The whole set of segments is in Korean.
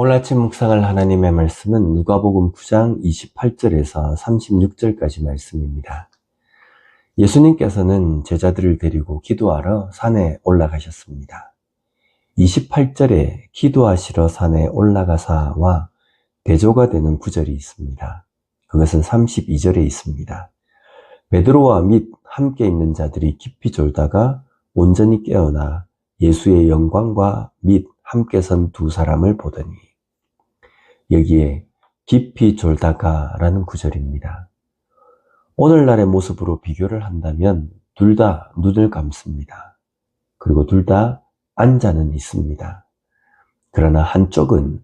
오늘 아침 묵상할 하나님의 말씀은 누가복음 9장 28절에서 36절까지 말씀입니다. 예수님께서는 제자들을 데리고 기도하러 산에 올라가셨습니다. 28절에 기도하시러 산에 올라가사와 대조가 되는 구절이 있습니다. 그것은 32절에 있습니다. 베드로와 및 함께 있는 자들이 깊이 졸다가 온전히 깨어나 예수의 영광과 및 함께 선 두 사람을 보더니, 여기에 깊이 졸다가 라는 구절입니다. 오늘날의 모습으로 비교를 한다면 둘 다 눈을 감습니다. 그리고 둘 다 앉아는 있습니다. 그러나 한쪽은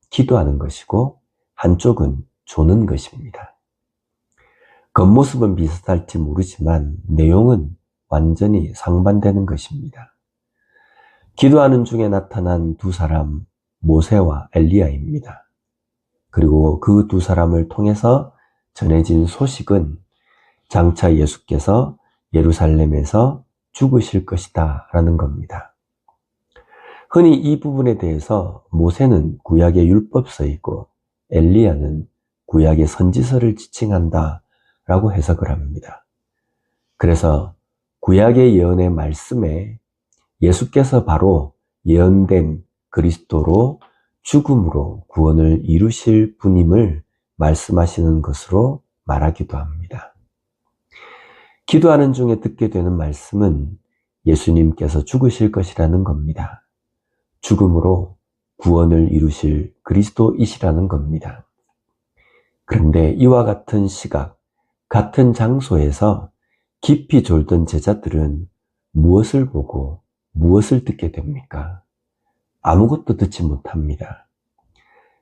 기도하는 것이고 한쪽은 조는 것입니다. 겉모습은 비슷할지 모르지만 내용은 완전히 상반되는 것입니다. 기도하는 중에 나타난 두 사람, 모세와 엘리야입니다. 그리고 그 두 사람을 통해서 전해진 소식은 장차 예수께서 예루살렘에서 죽으실 것이다 라는 겁니다. 흔히 이 부분에 대해서 모세는 구약의 율법서이고 엘리야는 구약의 선지서를 지칭한다 라고 해석을 합니다. 그래서 구약의 예언의 말씀에 예수께서 바로 예언된 그리스도로 죽음으로 구원을 이루실 분임을 말씀하시는 것으로 말하기도 합니다. 기도하는 중에 듣게 되는 말씀은 예수님께서 죽으실 것이라는 겁니다. 죽음으로 구원을 이루실 그리스도이시라는 겁니다. 그런데 이와 같은 시각, 같은 장소에서 깊이 졸던 제자들은 무엇을 보고 무엇을 듣게 됩니까? 아무것도 듣지 못합니다.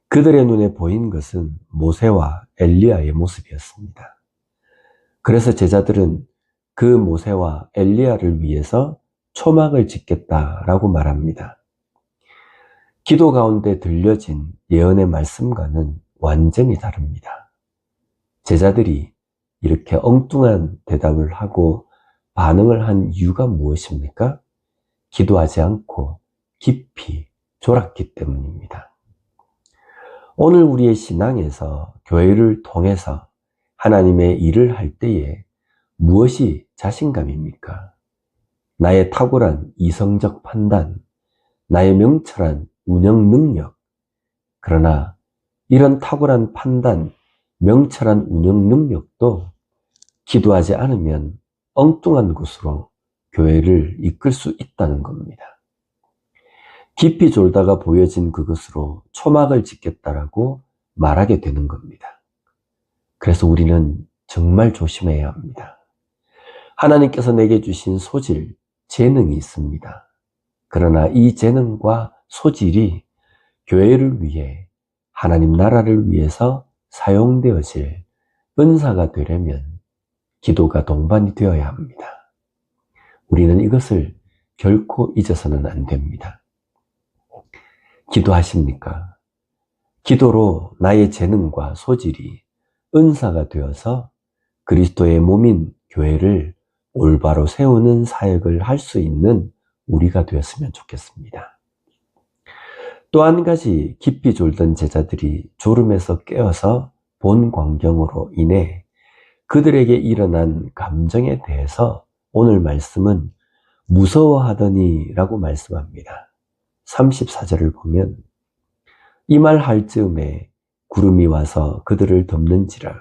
그들의 눈에 보인 것은 모세와 엘리야의 모습이었습니다. 그래서 제자들은 그 모세와 엘리야를 위해서 초막을 짓겠다라고 말합니다. 기도 가운데 들려진 예언의 말씀과는 완전히 다릅니다. 제자들이 이렇게 엉뚱한 대답을 하고 반응을 한 이유가 무엇입니까? 기도하지 않고 깊이 졸았기 때문입니다. 오늘 우리의 신앙에서 교회를 통해서 하나님의 일을 할 때에 무엇이 자신감입니까? 나의 탁월한 이성적 판단, 나의 명철한 운영 능력. 그러나 이런 탁월한 판단, 명철한 운영 능력도 기도하지 않으면 엉뚱한 곳으로 교회를 이끌 수 있다는 겁니다. 깊이 졸다가 보여진 그것으로 초막을 짓겠다라고 말하게 되는 겁니다. 그래서 우리는 정말 조심해야 합니다. 하나님께서 내게 주신 소질, 재능이 있습니다. 그러나 이 재능과 소질이 교회를 위해, 하나님 나라를 위해서 사용되어질 은사가 되려면 기도가 동반이 되어야 합니다. 우리는 이것을 결코 잊어서는 안 됩니다. 기도하십니까? 기도로 나의 재능과 소질이 은사가 되어서 그리스도의 몸인 교회를 올바로 세우는 사역을 할 수 있는 우리가 되었으면 좋겠습니다. 또 한 가지, 깊이 졸던 제자들이 졸음에서 깨어서 본 광경으로 인해 그들에게 일어난 감정에 대해서 오늘 말씀은 무서워하더니 라고 말씀합니다. 34절을 보면 이 말 할 즈음에 구름이 와서 그들을 덮는지라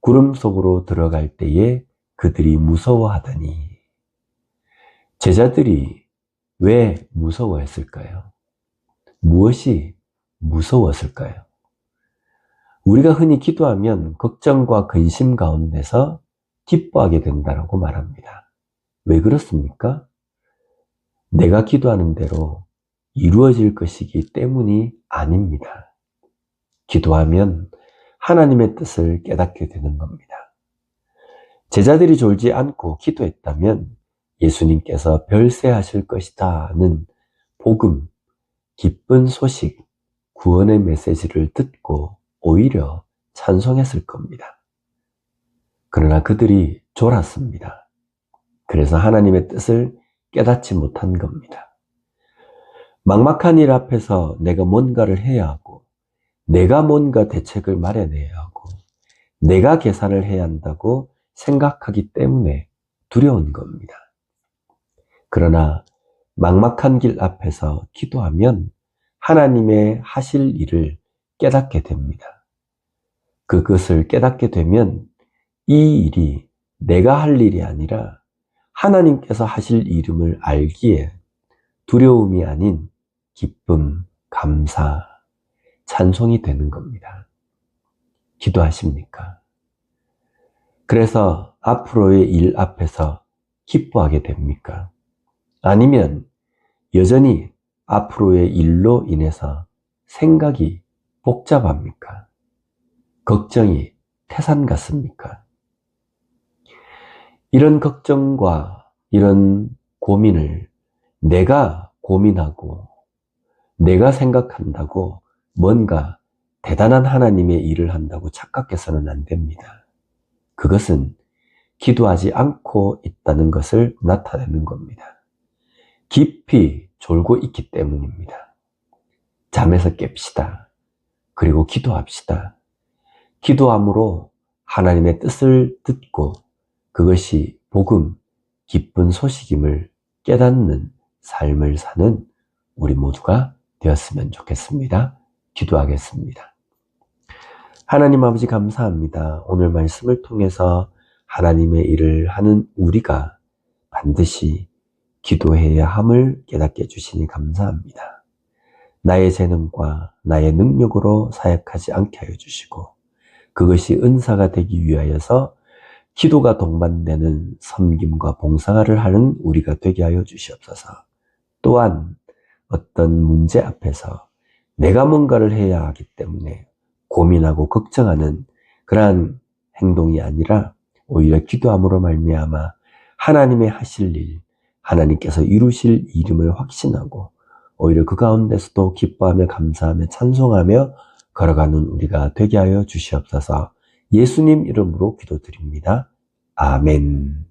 구름 속으로 들어갈 때에 그들이 무서워하더니. 제자들이 왜 무서워했을까요? 무엇이 무서웠을까요? 우리가 흔히 기도하면 걱정과 근심 가운데서 기뻐하게 된다고 말합니다. 왜 그렇습니까? 내가 기도하는 대로 이루어질 것이기 때문이 아닙니다. 기도하면 하나님의 뜻을 깨닫게 되는 겁니다. 제자들이 졸지 않고 기도했다면 예수님께서 별세하실 것이다는 복음, 기쁜 소식, 구원의 메시지를 듣고 오히려 찬송했을 겁니다. 그러나 그들이 졸았습니다. 그래서 하나님의 뜻을 깨닫지 못한 겁니다. 막막한 일 앞에서 내가 뭔가를 해야 하고 내가 뭔가 대책을 마련해야 하고 내가 계산을 해야 한다고 생각하기 때문에 두려운 겁니다. 그러나 막막한 길 앞에서 기도하면 하나님의 하실 일을 깨닫게 됩니다. 그것을 깨닫게 되면 이 일이 내가 할 일이 아니라 하나님께서 하실 일임을 알기에 두려움이 아닌 기쁨, 감사, 찬송이 되는 겁니다. 기도하십니까? 그래서 앞으로의 일 앞에서 기뻐하게 됩니까? 아니면 여전히 앞으로의 일로 인해서 생각이 복잡합니까? 걱정이 태산 같습니까? 이런 걱정과 이런 고민을 내가 고민하고 내가 생각한다고 뭔가 대단한 하나님의 일을 한다고 착각해서는 안 됩니다. 그것은 기도하지 않고 있다는 것을 나타내는 겁니다. 깊이 졸고 있기 때문입니다. 잠에서 깹시다. 그리고 기도합시다. 기도함으로 하나님의 뜻을 듣고 그것이 복음, 기쁜 소식임을 깨닫는 삶을 사는 우리 모두가 되었으면 좋겠습니다. 기도하겠습니다. 하나님 아버지 감사합니다. 오늘 말씀을 통해서 하나님의 일을 하는 우리가 반드시 기도해야 함을 깨닫게 해주시니 감사합니다. 나의 재능과 나의 능력으로 사역하지 않게 하여 주시고 그것이 은사가 되기 위하여서 기도가 동반되는 섬김과 봉사를 하는 우리가 되게 하여 주시옵소서. 또한 어떤 문제 앞에서 내가 뭔가를 해야 하기 때문에 고민하고 걱정하는 그러한 행동이 아니라 오히려 기도함으로 말미암아 하나님의 하실 일, 하나님께서 이루실 이름을 확신하고 오히려 그 가운데서도 기뻐하며 감사하며 찬송하며 걸어가는 우리가 되게 하여 주시옵소서. 예수님 이름으로 기도드립니다. 아멘.